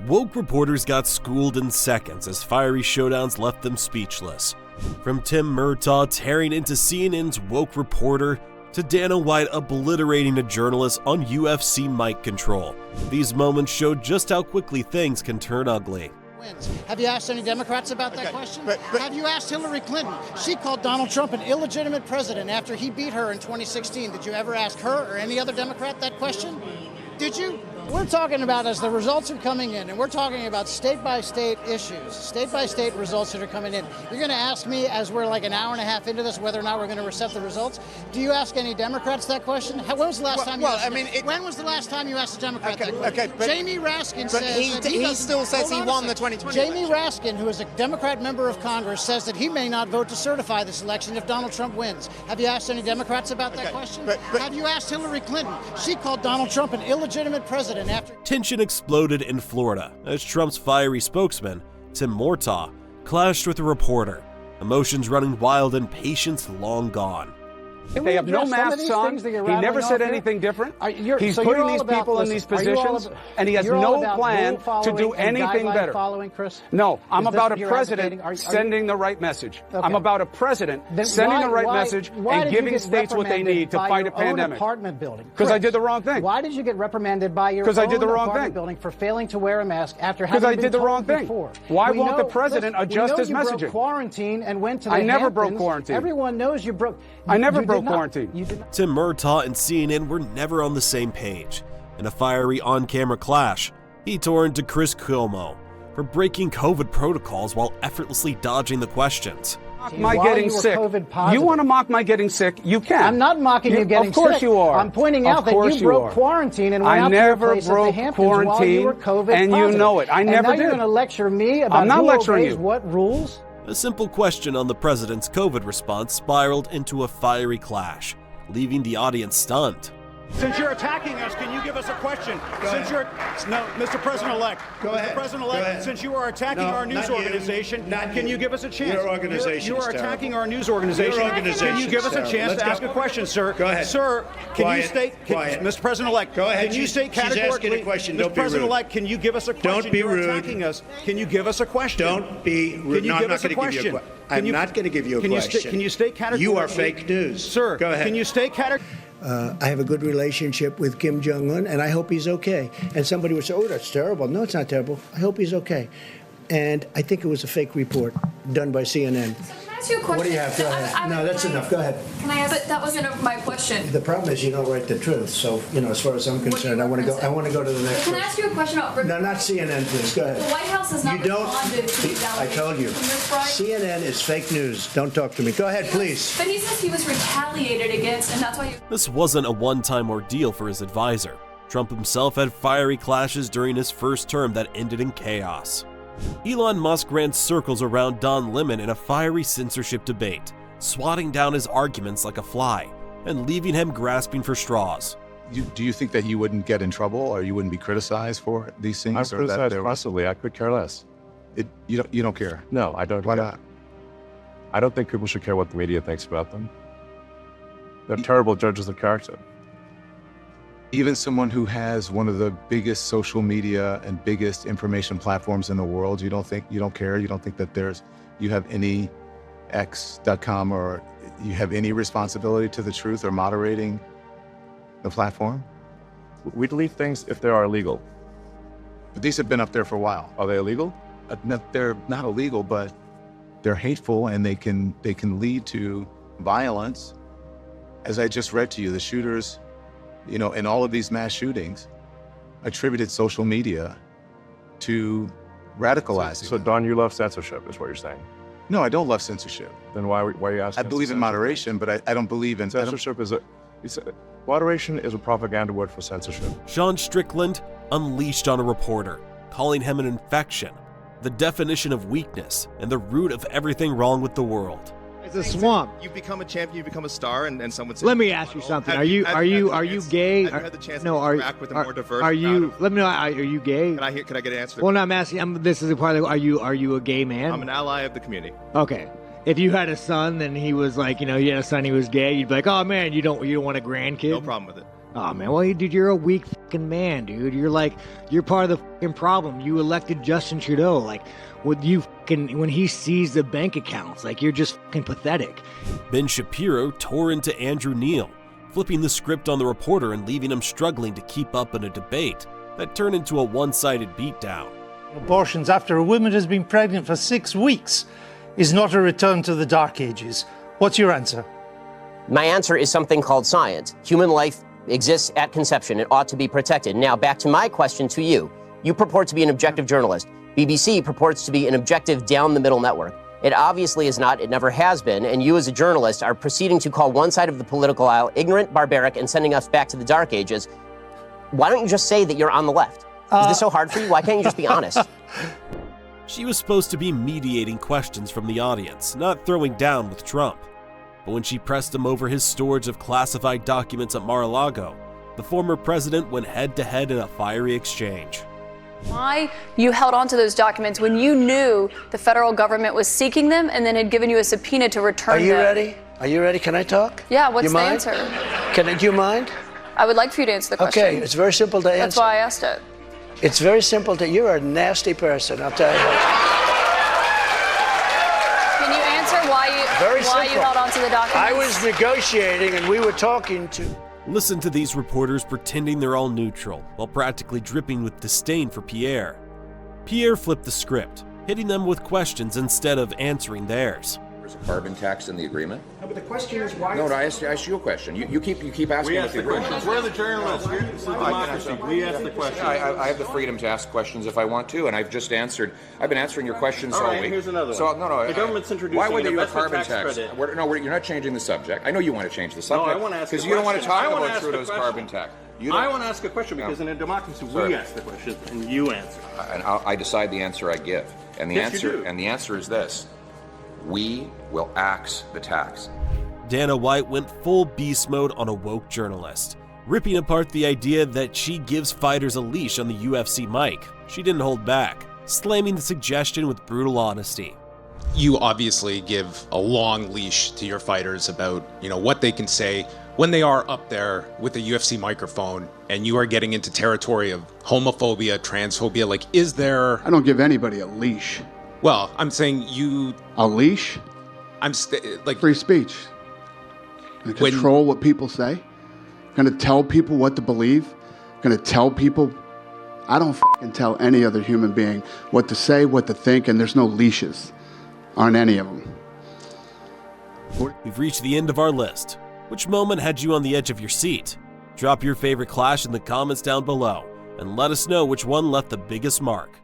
woke reporters got schooled in seconds as fiery showdowns left them speechless. From Tim Murtaugh tearing into CNN's woke reporter to Dana White obliterating a journalist on UFC mic control, these moments showed just how quickly things can turn ugly. Have you asked any Democrats about that question? Have you asked Hillary Clinton? She called Donald Trump an illegitimate president after he beat her in 2016. Did you ever ask her or any other Democrat that question? Did you? We're talking about, as the results are coming in, and we're talking about state-by-state issues, state-by-state results that are coming in. You're going to ask me, as we're like an hour and a half into this, whether or not we're going to accept the results. Do you ask any Democrats that question? When was the last time you asked? When was the last time you asked a Democrat that question? Jamie Raskin says he still says he won the 2020 Jamie election. Raskin, who is a Democrat member of Congress, says that he may not vote to certify this election if Donald Trump wins. Have you asked any Democrats about that question? Have you asked Hillary Clinton? She called Donald Trump an illegitimate president after... Tension exploded in Florida as Trump's fiery spokesman, Tim Murtaugh, clashed with a reporter, emotions running wild and patience long gone. They have no masks on. He never said anything different. He's putting these people in these positions, and he has no plan to do anything better. No, I'm about a president sending the right message. I'm about a president sending the right message and giving states what they need to fight a pandemic. Because I did the wrong thing. Why did you get reprimanded by your own apartment building for failing to wear a mask after having been told before? Why won't the president adjust his messaging? You broke quarantine and went to the I never Hamptons. broke quarantine. Everyone knows you broke. I never broke quarantine. Tim Murtaugh and CNN were never on the same page. In a fiery on-camera clash, he tore into Chris Cuomo for breaking COVID protocols while effortlessly dodging the questions. My getting sick. You want to mock my getting sick? You can. I'm not mocking you getting sick. Of course you are. I'm pointing out that you broke quarantine and went out to your place at the Hamptons while you were COVID and positive. You know it. I never did. And now you're going to lecture me about who obeys what rules? A simple question on the president's COVID response spiraled into a fiery clash, leaving the audience stunned. Since you're attacking us, can you give us a question? Mr. President-elect. Go ahead. Mr. President-elect, since you are attacking our news organization, can you give us a chance? Your organization You are attacking our news organization. Can you give us a chance to ask a question, sir? Go ahead. Sir, can you state, Mr. President-elect, go ahead. Can you state categorically, she's asking a question. Don't Mr. be rude. President-elect, can you give us a question? Don't be rude. You're attacking us. Can you give us a question? Don't be rude. Can you give us a question? I'm not going to give you a question. Can you state categorically? You are fake news. Sir, go ahead. Can you state categorically? I have a good relationship with Kim Jong-un, and I hope he's okay. And somebody would say, oh, that's terrible. No, it's not terrible. I hope he's okay. And I think it was a fake report done by CNN. Ask you a question. What do you have? Go ahead. No, that's enough. Go ahead. Can I ask? But that wasn't my question. The problem is you don't write the truth. So, as far as I'm concerned, I want to go to the next Can I ask you a question about... No, not CNN, please. Go ahead. The White House has not responded to these I told you. CNN is fake news. Don't talk to me. Go ahead, please. But he says he was retaliated against, and that's why you... This wasn't a one-time ordeal for his advisor. Trump himself had fiery clashes during his first term that ended in chaos. Elon Musk ran circles around Don Lemon in a fiery censorship debate, swatting down his arguments like a fly and leaving him grasping for straws. Do you think that you wouldn't get in trouble or you wouldn't be criticized for these things? I'm criticized constantly. I could care less. You don't care? No, I don't. Why not? I don't think people should care what the media thinks about them. They're terrible judges of character. Even someone who has one of the biggest social media and biggest information platforms in the world, you don't care? You don't think that you have any X.com or you have any responsibility to the truth or moderating the platform? We delete things if they are illegal. But these have been up there for a while. Are they illegal? No, they're not illegal, but they're hateful and they can lead to violence. As I just read to you, the shooters, in all of these mass shootings, attributed social media to radicalizing. So Don, you love censorship, is what you're saying? No, I don't love censorship. Then why are you asking? I believe in moderation, but I don't believe in censorship. Moderation is a propaganda word for censorship. Sean Strickland unleashed on a reporter, calling him an infection, the definition of weakness, and the root of everything wrong with the world. It's a swamp. You become a champion, you become a star, and someone says, let me ask you something. Are you gay? Have you had the chance to interact with a more diverse Let me know. Are you gay? Can I get an answer? Well, no, I'm asking. This is a part of. Are you a gay man? I'm an ally of the community. Okay. If you had a son and he was like, you had a son, he was gay, you'd be like, oh man, you don't want a grandkid? No problem with it. Oh man, well, dude, you're a weak fucking man, dude. You're part of the fucking problem. You elected Justin Trudeau. Like, when he sees the bank accounts, like, you're just fucking pathetic. Ben Shapiro tore into Andrew Neil, flipping the script on the reporter and leaving him struggling to keep up in a debate that turned into a one-sided beatdown. Abortions after a woman has been pregnant for 6 weeks is not a return to the Dark Ages. What's your answer? My answer is something called science. Human life exists at conception. It ought to be protected. Now, back to my question to you. You purport to be an objective journalist. BBC purports to be an objective down-the-middle network. It obviously is not. It never has been. And you, as a journalist, are proceeding to call one side of the political aisle ignorant, barbaric, and sending us back to the Dark Ages. Why don't you just say that you're on the left? Is this so hard for you? Why can't you just be honest? She was supposed to be mediating questions from the audience, not throwing down with Trump. But when she pressed him over his storage of classified documents at Mar-a-Lago, the former president went head-to-head in a fiery exchange. Why you held on to those documents when you knew the federal government was seeking them and then had given you a subpoena to return them? Are you ready? Are you ready? Can I talk? Yeah, what's the mind? answer? Do you mind? I would like for you to answer the question. Okay, it's very simple to answer. That's why I asked it. It's very simple to, you're a nasty person, I'll tell you what. Can you answer why you held on to the documents? I was negotiating and we were talking to... Listen to these reporters pretending they're all neutral, while practically dripping with disdain for Pierre. Pierre flipped the script, hitting them with questions instead of answering theirs. There's a carbon tax in the agreement. No, but the question is why... No, I asked you a question. You keep asking we what the agreement is. We're the journalists. This is democracy. We ask the question. I have the freedom to ask questions if I want to, and I've just answered. I've been answering your questions all week. Here's another one. So, no. The government's introducing why would an you a investment carbon tax tax? credit. You're not changing the subject. I know you want to change the subject. No, I want to ask because you don't want to talk about Trudeau's carbon tax. I want to ask a question because in a democracy we ask the question and you answer. And I decide the answer I give, and the answer is this. We will axe the tax. Dana White went full beast mode on a woke journalist, ripping apart the idea that she gives fighters a leash on the UFC mic. She didn't hold back, slamming the suggestion with brutal honesty. You obviously give a long leash to your fighters about, what they can say when they are up there with a UFC microphone and you are getting into territory of homophobia, transphobia. Like, is there... I don't give anybody a leash. Well, I'm saying you... A leash? I'm like... Free speech. Gonna control what people say. Gonna tell people what to believe. Gonna tell people... I don't fucking tell any other human being what to say, what to think, and there's no leashes on any of them. We've reached the end of our list. Which moment had you on the edge of your seat? Drop your favorite clash in the comments down below, and let us know which one left the biggest mark.